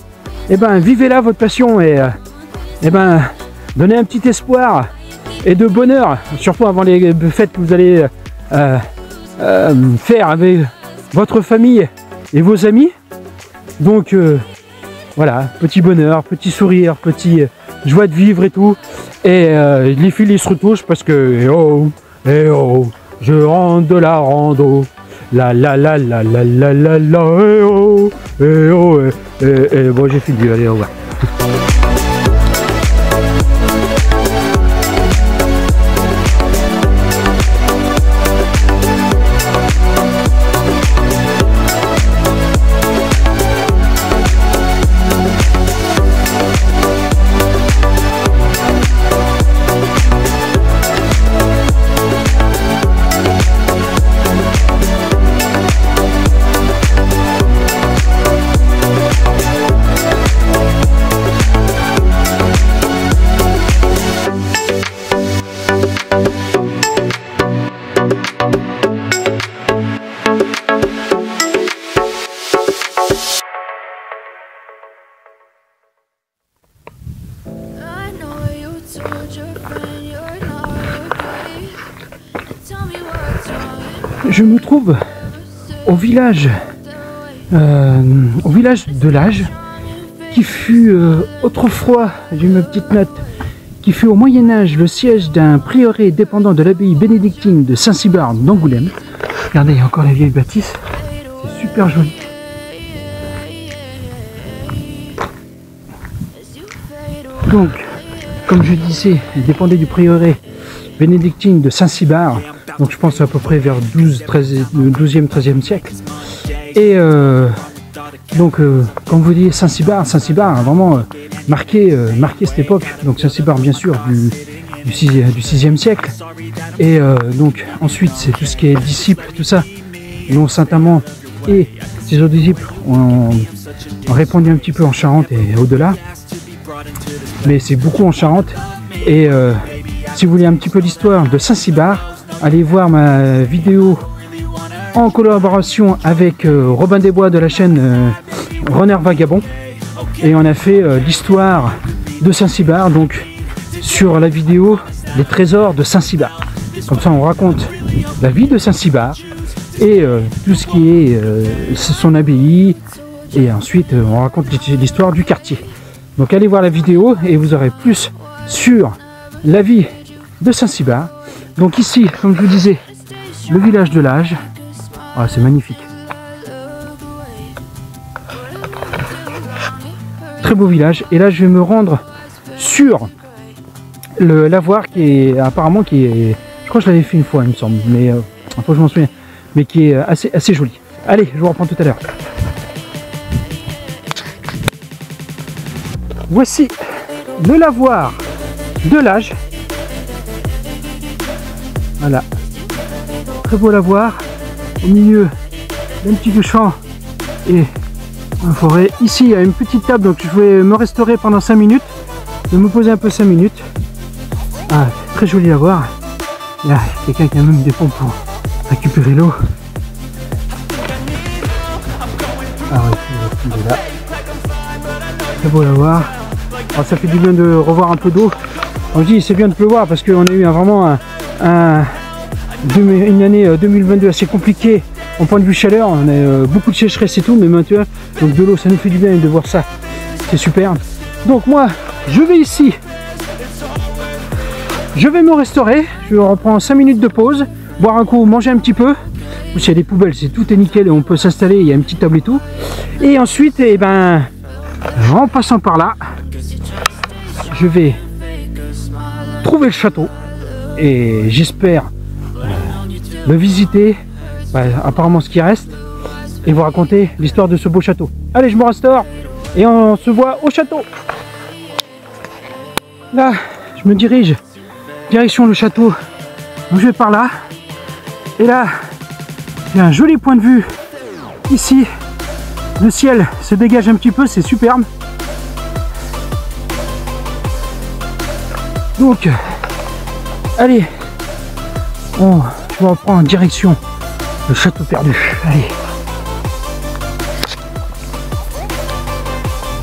et ben vivez-la votre passion et ben donnez un petit espoir et de bonheur, surtout avant les fêtes que vous allez faire avec votre famille et vos amis. Donc voilà, petit bonheur, petit sourire, petit joie de vivre et tout. Et les fils ils se retouchent parce que eh oh, je rentre de la rando, la la la la la la la la, eh oh, bon j'ai fini, allez au revoir. Je me trouve au village de l'Age, qui fut autrefois, j'ai une petite note, qui fut au Moyen-Âge le siège d'un prieuré dépendant de l'abbaye bénédictine de Saint-Cybard d'Angoulême. Regardez, il y a encore les vieilles bâtisses, c'est super joli. Donc, comme je disais, il dépendait du prieuré bénédictine de Saint-Cybard, donc je pense à peu près vers 12e, 13e siècle. Et donc, comme vous dites, Saint-Cybard a vraiment marqué cette époque. Donc Saint-Cybard, bien sûr, du 6e siècle. Et donc, ensuite, c'est tout ce qui est disciples, tout ça, dont Saint-Amand et ses autres disciples ont répandu un petit peu en Charente et au-delà. Mais c'est beaucoup en Charente. Et si vous voulez un petit peu l'histoire de Saint-Cybard, allez voir ma vidéo en collaboration avec Robin Desbois de la chaîne Renard Vagabond. Et on a fait l'histoire de Saint-Cybard, donc sur la vidéo Les trésors de Saint-Cybard. Comme ça on raconte la vie de Saint-Cybard et tout ce qui est son abbaye, Et ensuite, on raconte l'histoire du quartier. Donc allez voir la vidéo et vous aurez plus sur la vie de Saint-Cybar. Donc ici, comme je vous disais, le village de l'Age. Ah, c'est magnifique. Très beau village. Et là, je vais me rendre sur le lavoir qui est apparemment je crois que je l'avais fait une fois, il me semble, mais faut que je m'en souviens, mais qui est assez joli. Allez, je vous reprends tout à l'heure. Voici le lavoir de l'Age. Voilà, très beau lavoir au milieu d'un petit champ et une forêt. Ici il y a une petite table, donc je vais me restaurer pendant 5 minutes. Je vais me poser un peu 5 minutes. Ah, très joli lavoir. Il y a quelqu'un qui a même des pompes pour récupérer l'eau. Ah ouais, il est là. Très beau lavoir. Alors, ça fait du bien de revoir un peu d'eau. On dit c'est bien de pleuvoir parce qu'on a eu vraiment une année 2022 assez compliquée en point de vue chaleur. On a beaucoup de sécheresse et tout, mais maintenant donc de l'eau, ça nous fait du bien de voir ça. C'est super. Donc moi, je vais ici. Je vais me restaurer. Je reprends 5 minutes de pause, boire un coup, manger un petit peu. S'il y a des poubelles, tout est nickel et on peut s'installer. Il y a une petite table et tout. Et ensuite, eh ben, en passant par là, je vais trouver le château et j'espère le visiter, apparemment ce qui reste, et vous raconter l'histoire de ce beau château. Allez, je me restaure et on se voit au château. Là, je me dirige direction le château, donc je vais par là. Et là, il y a un joli point de vue ici. Le ciel se dégage un petit peu, c'est superbe. Donc, allez, je vais reprendre en direction le château perdu. Allez.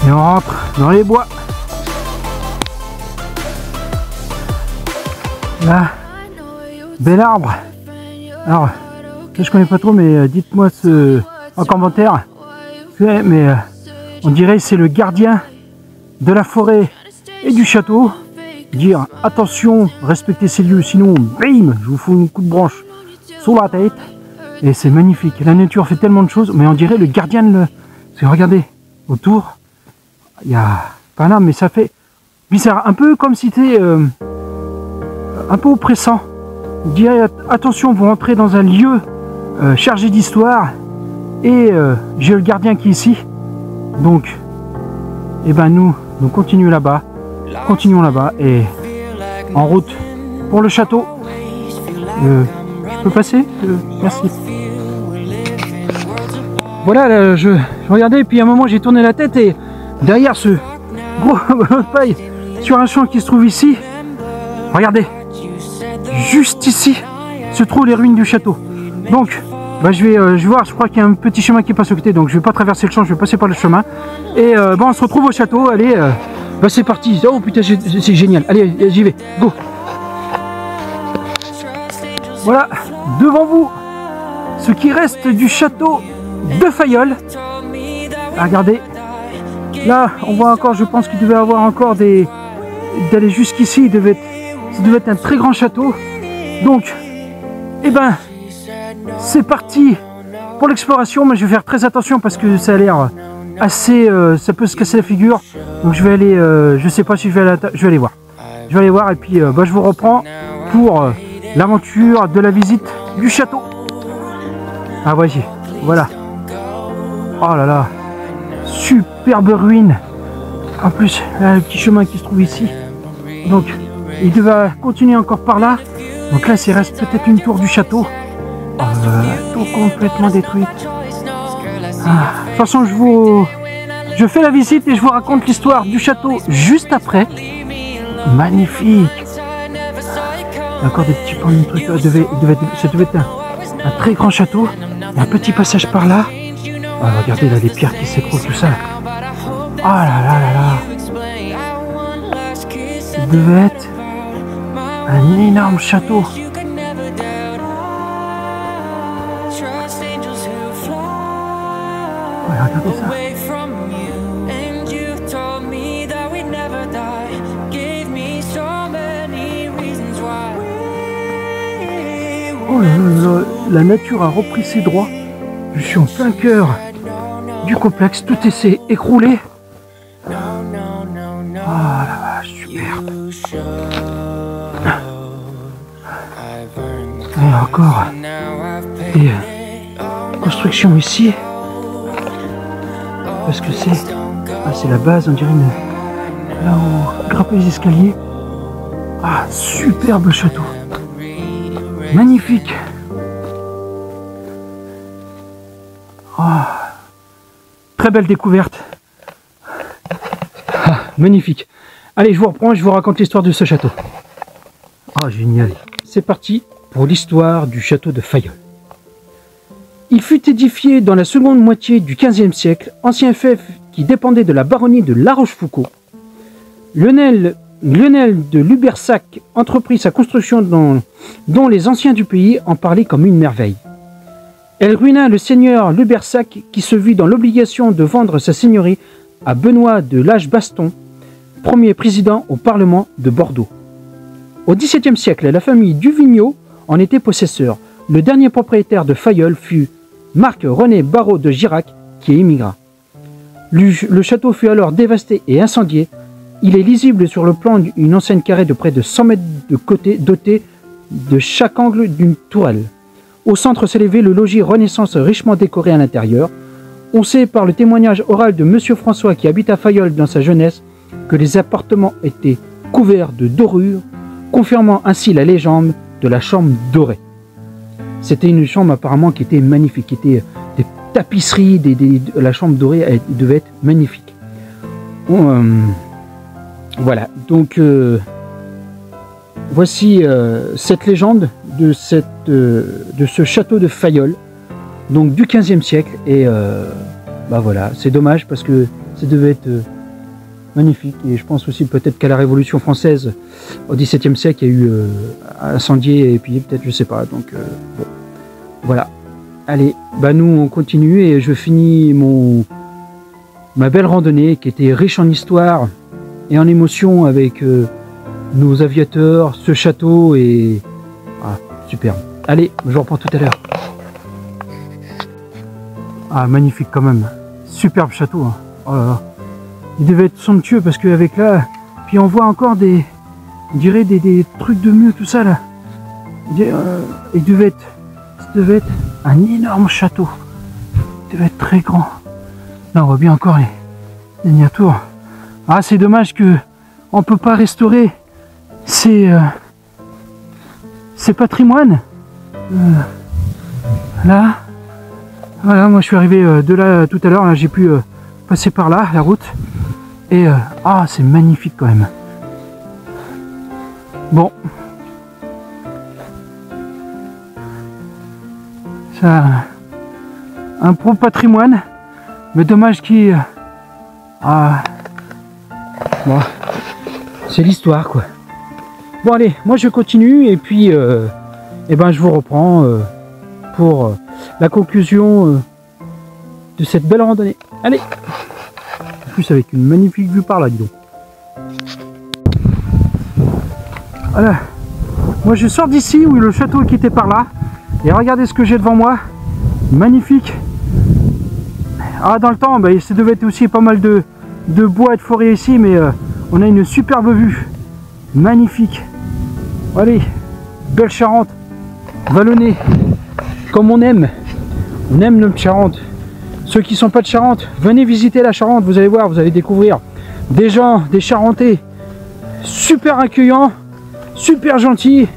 Et on rentre dans les bois. Là, bel arbre. Alors, je connais pas trop, mais dites-moi en commentaire. Mais on dirait que c'est le gardien de la forêt et du château. Dire attention, respectez ces lieux, sinon, bim, je vous fous une coup de branche sur la tête. Et c'est magnifique. La nature fait tellement de choses, mais on dirait le gardien de Parce que regardez, autour, il y a pas un arbre, mais ça fait bizarre, un peu comme si c'était un peu oppressant. On dirait attention, vous rentrez dans un lieu chargé d'histoire et j'ai le gardien qui est ici. Donc, et ben nous continuons là-bas. Continuons là-bas et en route pour le château. Je peux passer merci. Voilà, là, je regardais et puis à un moment j'ai tourné la tête et derrière ce gros paille sur un champ qui se trouve ici, regardez, juste ici se trouvent les ruines du château. Donc je vais voir, je crois qu'il y a un petit chemin qui passe au côté, donc je vais pas traverser le champ, je vais passer par le chemin. Et on se retrouve au château, allez, c'est parti. Oh putain, c'est génial, allez, j'y vais, go. Voilà, devant vous, ce qui reste du château de Fayolle. Regardez, là on voit encore, je pense qu'il devait avoir encore d'aller jusqu'ici, ça devait être un très grand château. Donc, eh ben, c'est parti pour l'exploration, mais je vais faire très attention parce que ça a l'air assez, ça peut se casser la figure. Donc je vais aller, je sais pas si je vais aller voir. Je vais aller voir et puis je vous reprends pour l'aventure de la visite du château. Ah voici, voilà. Oh là là, superbe ruine. En plus, là, le petit chemin qui se trouve ici. Donc, il devait continuer encore par là. Donc là, il reste peut-être une tour du château. Tout complètement détruite. De toute façon, je fais la visite et je vous raconte l'histoire du château juste après. Magnifique. Il y a encore des petits points de trucs. Ça devait être un très grand château. Il y a un petit passage par là. Regardez là les pierres qui s'écroulent, tout ça. Oh là là là là. Ça devait être un énorme château. Ouais, regardez ça. Oh là là, la nature a repris ses droits. Je suis en plein cœur du complexe, tout s'est écroulé. Ah la vache, super. Et encore des constructions ici. Parce que c'est la base, on dirait là où grimper les escaliers. Ah, superbe château. Magnifique. Ah, très belle découverte. Ah, magnifique. Allez, je vous reprends, je vous raconte l'histoire de ce château. Ah, génial. C'est parti pour l'histoire du château de Fayolle. Il fut édifié dans la seconde moitié du XVe siècle, ancien fief qui dépendait de la baronnie de La Rochefoucauld. Lionel de Lubersac entreprit sa construction dont les anciens du pays en parlaient comme une merveille. Elle ruina le seigneur Lubersac qui se vit dans l'obligation de vendre sa seigneurie à Benoît de Lache-Baston, premier président au Parlement de Bordeaux. Au XVIIe siècle, la famille Duvigneau en était possesseur. Le dernier propriétaire de Fayolle fut Marc-René Barrault de Girac qui émigra. Le château fut alors dévasté et incendié. Il est lisible sur le plan d'une enseigne carrée de près de 100 mètres de côté, dotée de chaque angle d'une tourelle. Au centre s'élevait le logis Renaissance richement décoré à l'intérieur. On sait par le témoignage oral de Monsieur François qui habite à Fayolle dans sa jeunesse que les appartements étaient couverts de dorures, confirmant ainsi la légende de la chambre dorée. C'était une chambre apparemment qui était magnifique, qui était des tapisseries, la chambre dorée elle devait être magnifique. Voilà, donc voici cette légende de ce château de Fayolle, donc du XVe siècle, et bah voilà, c'est dommage parce que ça devait être magnifique, et je pense aussi peut-être qu'à la Révolution française, au XVIIe siècle, il y a eu incendié, et puis peut-être, je sais pas, donc bon, voilà. Allez, bah nous on continue, et je finis ma belle randonnée qui était riche en histoire et en émotion avec nos aviateurs, ce château, et ah, super. Allez, je reprends tout à l'heure. Ah, magnifique quand même, superbe château, hein. Oh là là. Il devait être somptueux parce qu'avec là, puis on voit encore on dirait des trucs de mur, tout ça là. Ça devait être un énorme château. Il devait être très grand. Là on voit bien encore les miniatures. Ah, c'est dommage que on peut pas restaurer ces patrimoines. Là, voilà, moi je suis arrivé de là tout à l'heure. Là, j'ai pu passer par là, la route. Et ah, c'est magnifique quand même. Bon, ça, un pro patrimoine, mais dommage qu'il ah, bon, c'est l'histoire quoi. Bon allez, moi je continue et puis et ben je vous reprends pour la conclusion de cette belle randonnée. Allez, en plus avec une magnifique vue par là, dis donc. Voilà, moi je sors d'ici où le château qui était par là, et regardez ce que j'ai devant moi, magnifique. Ah, dans le temps, bah, ça devait être aussi pas mal de bois et de forêt ici, mais on a une superbe vue, magnifique. Allez, belle Charente, vallonnée, comme on aime notre Charente. Ceux qui ne sont pas de Charente, venez visiter la Charente, vous allez voir, vous allez découvrir des gens, des Charentais, super accueillants, super gentils,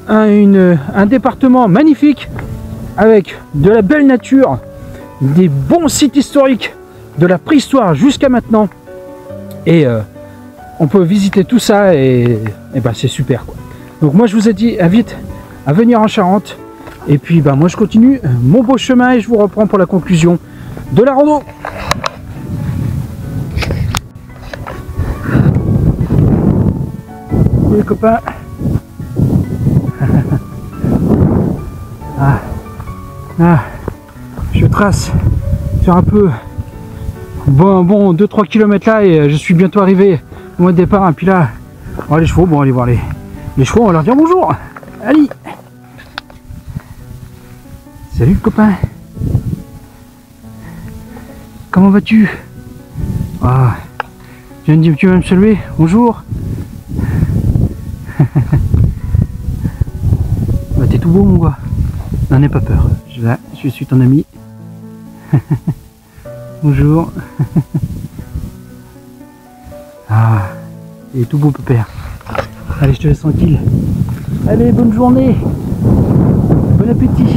un département magnifique, avec de la belle nature, des bons sites historiques, de la préhistoire jusqu'à maintenant, et on peut visiter tout ça, et ben c'est super quoi. Donc moi je vous ai dit, invite à venir en Charente, et puis ben moi je continue mon beau chemin, et je vous reprends pour la conclusion de la rando. Les copains. Je trace faire un peu bon 2-3 km là et je suis bientôt arrivé au mois de départ. Et puis là, oh, les chevaux, bon allez voir les chevaux, on va leur dire bonjour. Allez. Salut le copain. Comment vas-tu? Ah, tu viens me saluer? Bonjour. Bah, t'es tout beau mon gars. N'en aie pas peur. Je suis ton ami. Bonjour. Ah, il est tout beau pépère. Allez, je te laisse tranquille. Allez, bonne journée. Bon appétit.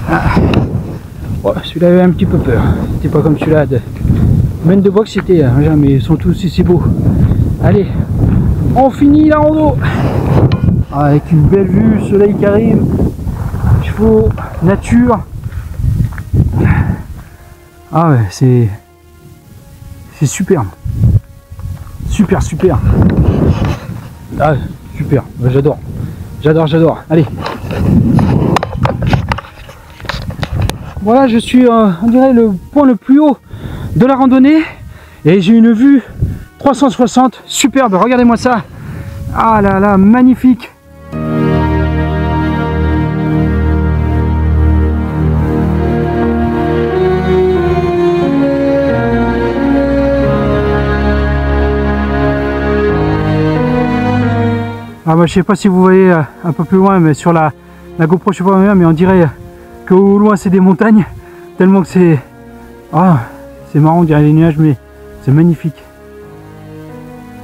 Ah. Oh, celui-là avait un petit peu peur. C'était pas comme celui-là de Maine de bois que c'était. Mais ils sont tous si beaux. Allez, on finit la rando. Ah, avec une belle vue, soleil qui arrive. Chevaux, nature. Ah ouais, c'est superbe. Super. Ah, super, j'adore. Allez. Voilà, je suis, on dirait, le point le plus haut de la randonnée. Et j'ai une vue 360, superbe, regardez-moi ça. Ah là là, magnifique. Ah bah, je sais pas si vous voyez un peu plus loin, mais sur la GoPro, je sais pas bien, mais on dirait qu'au loin c'est des montagnes, tellement que c'est... Ah, c'est marrant, on dirait les nuages, mais c'est magnifique.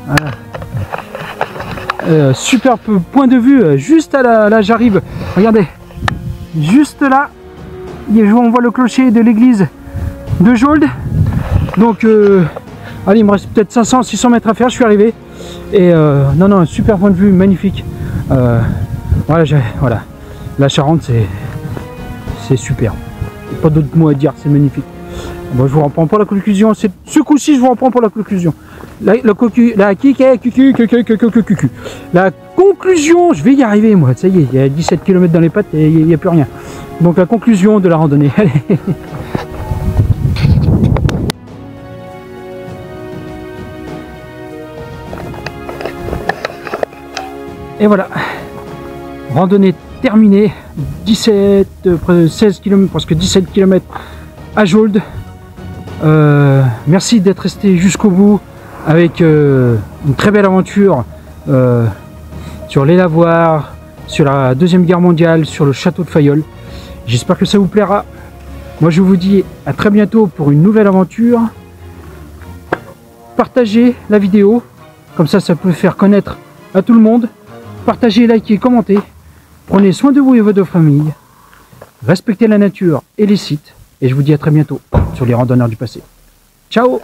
Voilà. Superbe point de vue, juste là j'arrive, regardez, juste là, on voit le clocher de l'église de Jolde. Donc, allez, il me reste peut-être 500-600 mètres à faire, je suis arrivé. Et non, super point de vue, magnifique. Voilà, la Charente, c'est super. Pas d'autres mots à dire, c'est magnifique. Bon, je vous reprends pour la conclusion. Ce coup-ci, je vous reprends pour la conclusion. La conclusion, je vais y arriver, moi. Ça y est, il y a 17 km dans les pattes et il n'y a plus rien. Donc la conclusion de la randonnée. Allez. Et voilà, randonnée terminée, 16 km, presque 17 km à Jolde. Merci d'être resté jusqu'au bout avec une très belle aventure sur les lavoirs, sur la Deuxième Guerre mondiale, sur le château de Fayolle. J'espère que ça vous plaira. Moi je vous dis à très bientôt pour une nouvelle aventure. Partagez la vidéo, comme ça peut faire connaître à tout le monde. Partagez, likez, commentez. Prenez soin de vous et de votre famille. Respectez la nature et les sites. Et je vous dis à très bientôt sur les randonneurs du passé. Ciao!